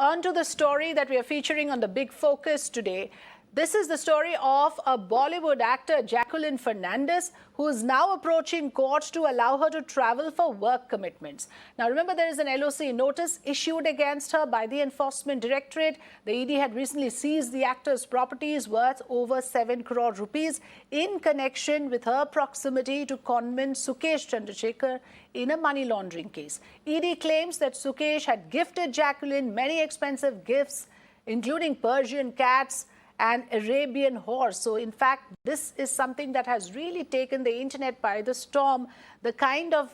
on to the story that we are featuring on the Big Focus today. This is the story of a Bollywood actor, Jacqueline Fernandez, who is now approaching court to allow her to travel for work commitments. Now, remember, there is an LOC notice issued against her by the Enforcement Directorate. The ED had recently seized the actor's properties worth over 7 crore rupees in connection with her proximity to conman Sukesh Chandrasekhar in a money laundering case. ED claims that Sukesh had gifted Jacqueline many expensive gifts, including Persian cats and Arabian horse. So in fact, this is something that has really taken the internet by the storm. The kind of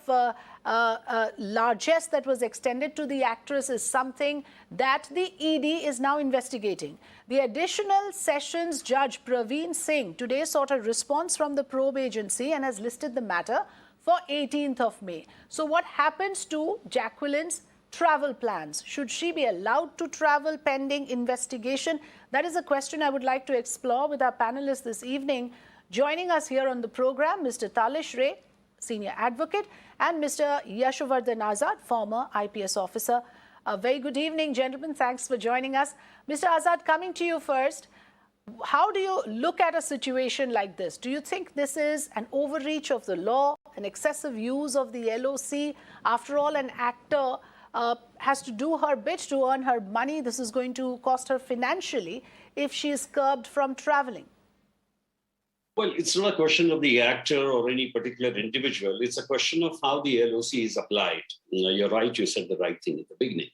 largesse that was extended to the actress is something that the ED is now investigating. The additional sessions judge Praveen Singh today sought a response from the probe agency and has listed the matter for 18th of May. So what happens to Jacqueline's travel plans? Should she be allowed to travel pending investigation? That is a question I would like to explore with our panelists this evening. Joining us here on the program, Mr. Talish Ray, senior advocate, and Mr. Yashovardhan Azad, former IPS officer. A very good evening, gentlemen. Thanks for joining us. Mr. Azad, coming to you first. How do you look at a situation like this? Do you think this is an overreach of the law, an excessive use of the LOC? After all, an actor has to do her bit to earn her money. This is going to cost her financially if she is curbed from traveling. Well, it's not a question of the actor or any particular individual. It's a question of how the LOC is applied. You're right, you said the right thing at the beginning.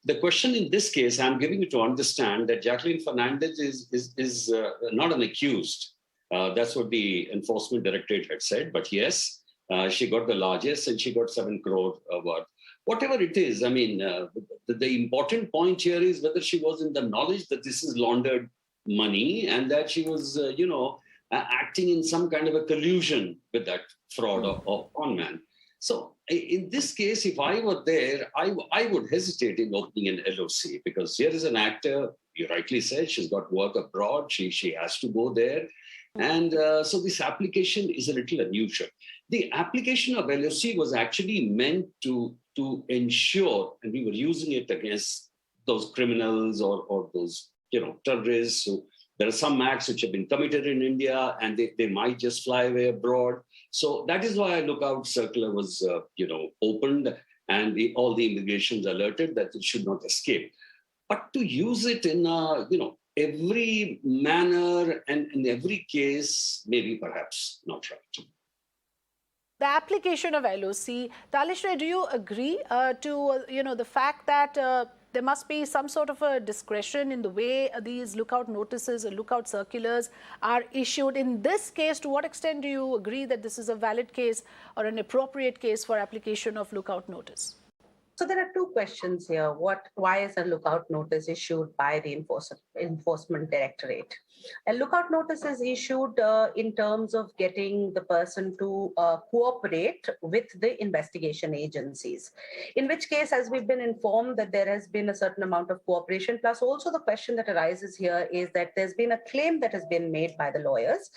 The question in this case, I'm giving you to understand that Jacqueline Fernandez is not an accused. That's what the Enforcement Directorate had said. But yes, she got the largest and she got 7 crore worth. Whatever it is, I mean, the important point here is whether she was in the knowledge that this is laundered money and that she was, acting in some kind of a collusion with that fraud or con man. So in this case, if I were there, I would hesitate in opening an LOC because here is an actor, you rightly said, she's got work abroad, she has to go there. And so this application is a little unusual. The application of LOC was actually meant to ensure, and we were using it against those criminals or those, terrorists. So there are some acts which have been committed in India and they might just fly away abroad. So that is why a lookout circular was, opened and all the immigrations alerted that it should not escape. But to use it in, every manner and in every case, maybe perhaps not right. The application of LOC, Talish Ray, do you agree to the fact that there must be some sort of a discretion in the way these lookout notices or lookout circulars are issued? In this case, to what extent do you agree that this is a valid case or an appropriate case for application of lookout notice? So there are two questions here. Why is a lookout notice issued by the Enforcement Directorate? A lookout notice is issued in terms of getting the person to cooperate with the investigation agencies. In which case, as we've been informed that there has been a certain amount of cooperation, plus also the question that arises here is that there's been a claim that has been made by the lawyers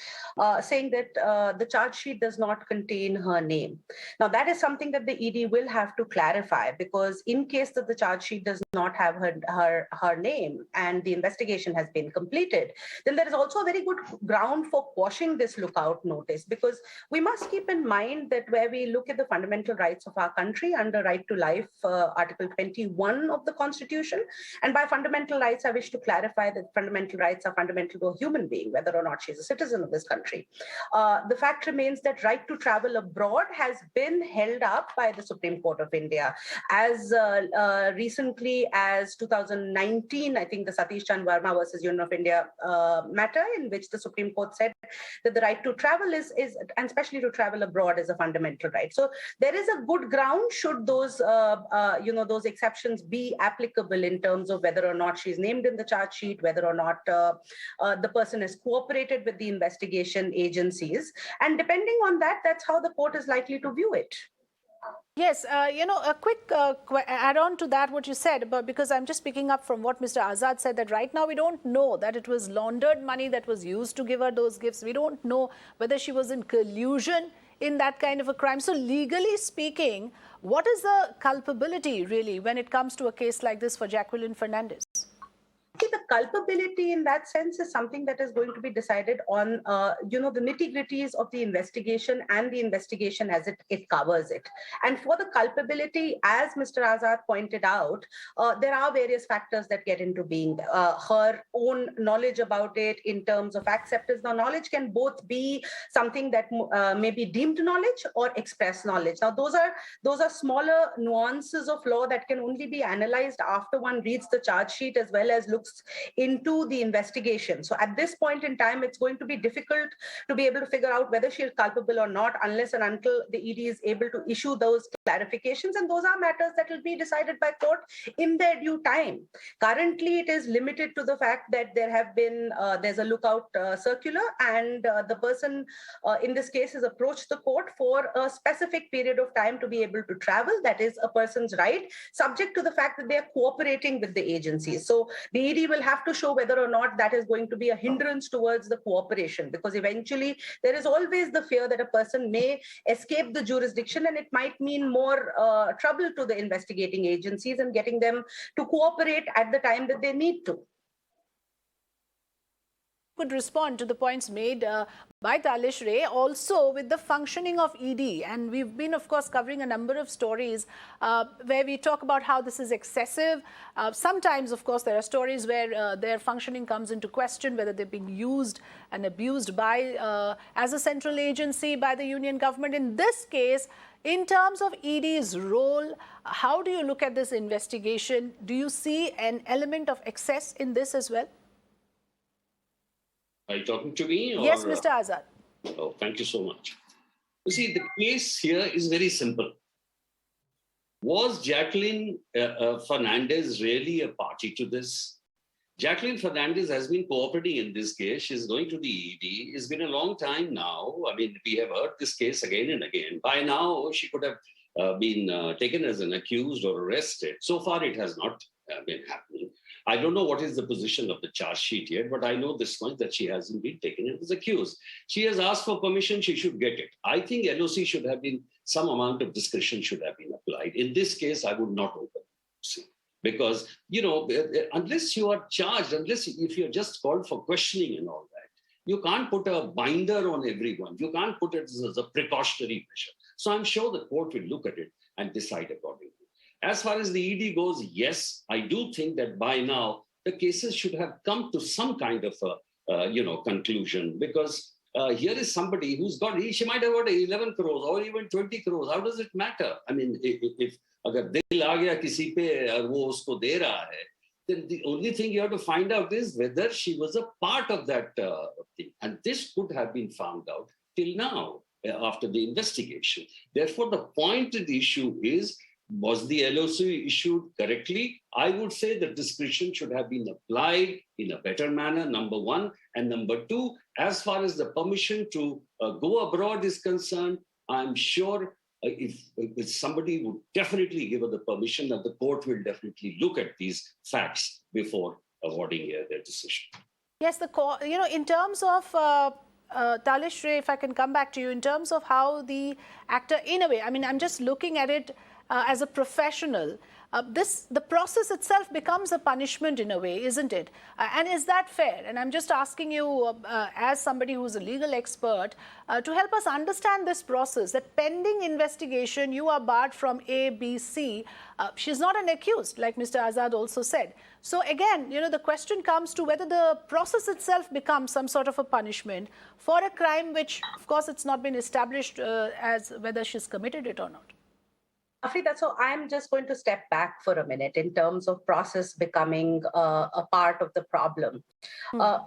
saying that the charge sheet does not contain her name. Now, that is something that the ED will have to clarify, because in case that the charge sheet does not have her name and the investigation has been completed, then there is also a very good ground for quashing this lookout notice, because we must keep in mind that where we look at the fundamental rights of our country under Right to Life, Article 21 of the Constitution, and by fundamental rights, I wish to clarify that fundamental rights are fundamental to a human being, whether or not she's a citizen of this country. The fact remains that right to travel abroad has been held up by the Supreme Court of India. As recently as 2019, I think the Satish Chandra Verma versus Union of India matter, in which the Supreme Court said that the right to travel is and especially to travel abroad, is a fundamental right. So there is a good ground should those those exceptions be applicable in terms of whether or not she's named in the charge sheet, whether or not the person has cooperated with the investigation agencies, and depending on that, that's how the court is likely to view it. Yes, a quick add-on to that, what you said, but because I'm just picking up from what Mr. Azad said, that right now we don't know that it was laundered money that was used to give her those gifts. We don't know whether she was in collusion in that kind of a crime. So legally speaking, What is the culpability really when it comes to a case like this for Jacqueline Fernandez? See, the culpability in that sense is something that is going to be decided on, the nitty-gritties of the investigation and the investigation as it covers it. And for the culpability, as Mr. Azad pointed out, there are various factors that get into being. Her own knowledge about it in terms of acceptance. Now, knowledge can both be something that may be deemed knowledge or express knowledge. Now, those are smaller nuances of law that can only be analyzed after one reads the charge sheet as well as looks into the investigation. So at this point in time, it's going to be difficult to be able to figure out whether she is culpable or not unless and until the ED is able to issue those clarifications. And those are matters that will be decided by court in their due time. Currently, it is limited to the fact that there's a lookout circular, and the person in this case has approached the court for a specific period of time to be able to travel. That is a person's right, subject to the fact that they are cooperating with the agencies. So the ED will have to show whether or not that is going to be a hindrance towards the cooperation, because eventually there is always the fear that a person may escape the jurisdiction, and it might mean more trouble to the investigating agencies and getting them to cooperate at the time that they need to. Could respond to the points made by Talish Ray, also with the functioning of ED. And we've been, of course, covering a number of stories where we talk about how this is excessive. Sometimes, of course, there are stories where their functioning comes into question, whether they're being used and abused by, as a central agency by the union government. In this case, in terms of ED's role, how do you look at this investigation? Do you see an element of excess in this as well? Are you talking to me? Or? Yes, Mr. Azad. Oh, thank you so much. You see, the case here is very simple. Was Jacqueline Fernandez really a party to this? Jacqueline Fernandez has been cooperating in this case. She's going to the ED. It's been a long time now. I mean, we have heard this case again and again. By now, she could have been taken as an accused or arrested. So far, it has not been happening. I don't know what is the position of the charge sheet yet, but I know this much, that she hasn't been taken as accused. She has asked for permission, she should get it. I think LOC should have been, some amount of discretion should have been applied. In this case, I would not open LOC. Because, unless you are charged, if you're just called for questioning and all that, you can't put a binder on everyone. You can't put it as a precautionary measure. So I'm sure the court will look at it and decide accordingly. As far as the ED goes, yes, I do think that by now the cases should have come to some kind of a, conclusion, because here is somebody who's she might have got 11 crores or even 20 crores. How does it matter? I mean, if agar dil aa gaya kisi pe aur wo usko de raha hai, then the only thing you have to find out is whether she was a part of that thing. And this could have been found out till now after the investigation. Therefore, the point of the issue is, was the LOC issued correctly? I would say the discretion should have been applied in a better manner, number one. And number two, as far as the permission to go abroad is concerned, I'm sure if somebody would definitely give her the permission, that the court will definitely look at these facts before awarding their decision. Yes, the court, in terms of Talish Ray, if I can come back to you, in terms of how the actor, in a way, I mean, I'm just looking at it as a professional, the process itself becomes a punishment in a way, isn't it? And is that fair? And I'm just asking you, as somebody who's a legal expert, to help us understand this process, that pending investigation, you are barred from A, B, C. She's not an accused, like Mr. Azad also said. So again, the question comes to whether the process itself becomes some sort of a punishment for a crime which, of course, it's not been established as whether she's committed it or not. Afrida, so I'm just going to step back for a minute in terms of process becoming a part of the problem.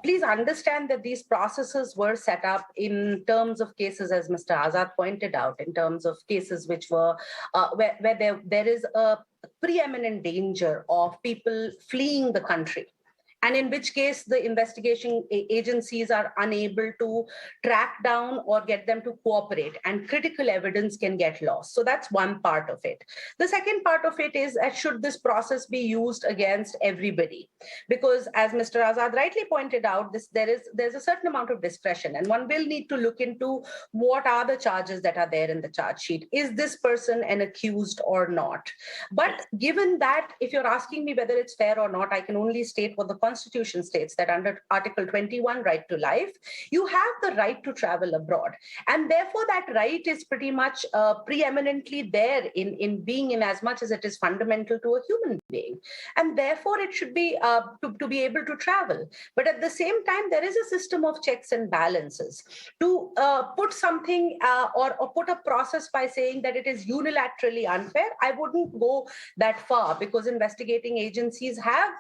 Please understand that these processes were set up in terms of cases, as Mr. Azad pointed out, in terms of cases which were where there is a preeminent danger of people fleeing the country. and in which case the investigation agencies are unable to track down or get them to cooperate, and critical evidence can get lost. So that's one part of it. The second part of it is that should this process be used against everybody? Because as Mr. Azad rightly pointed out, there's a certain amount of discretion, and one will need to look into what are the charges that are there in the charge sheet. Is this person an accused or not? But given that, if you're asking me whether it's fair or not, I can only state what the Constitution states, that under Article 21, right to life, you have the right to travel abroad. And therefore, that right is pretty much preeminently there in being in as much as it is fundamental to a human being. And therefore, it should be to be able to travel. But at the same time, there is a system of checks and balances. To put something or put a process by saying that it is unilaterally unfair, I wouldn't go that far, because investigating agencies have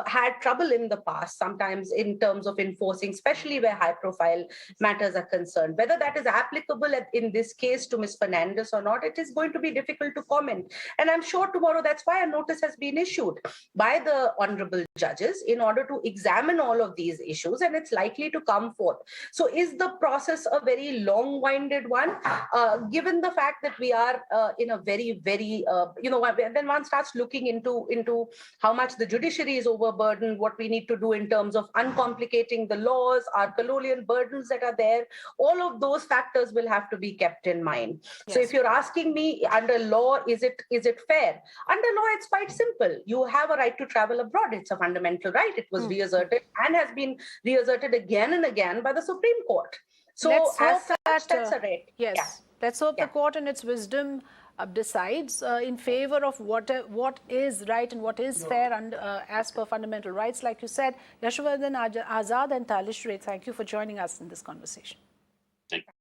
had trouble in the past, sometimes in terms of enforcing, especially where high-profile matters are concerned. Whether that is applicable in this case to Ms. Fernandez or not, it is going to be difficult to comment. And I'm sure tomorrow that's why a notice has been issued by the honorable judges in order to examine all of these issues, and it's likely to come forth. So is the process a very long-winded one? Given the fact that we are in a very, very, then one starts looking into how much the judiciary is overburdened, what we need to do in terms of uncomplicating the laws, our colonial burdens that are there, all of those factors will have to be kept in mind. Yes. So if you're asking me, under law, is it fair? Under law, it's quite simple. You have a right to travel abroad. It's a fundamental right. It was reasserted and has been reasserted again and again by the Supreme Court. So that's a right. Yes. Yeah. Let's hope the court in its wisdom decides in favor of what is right and what is fair as per fundamental rights. Like you said, Yashovardhan Azad and Talishre, thank you for joining us in this conversation. Thank you.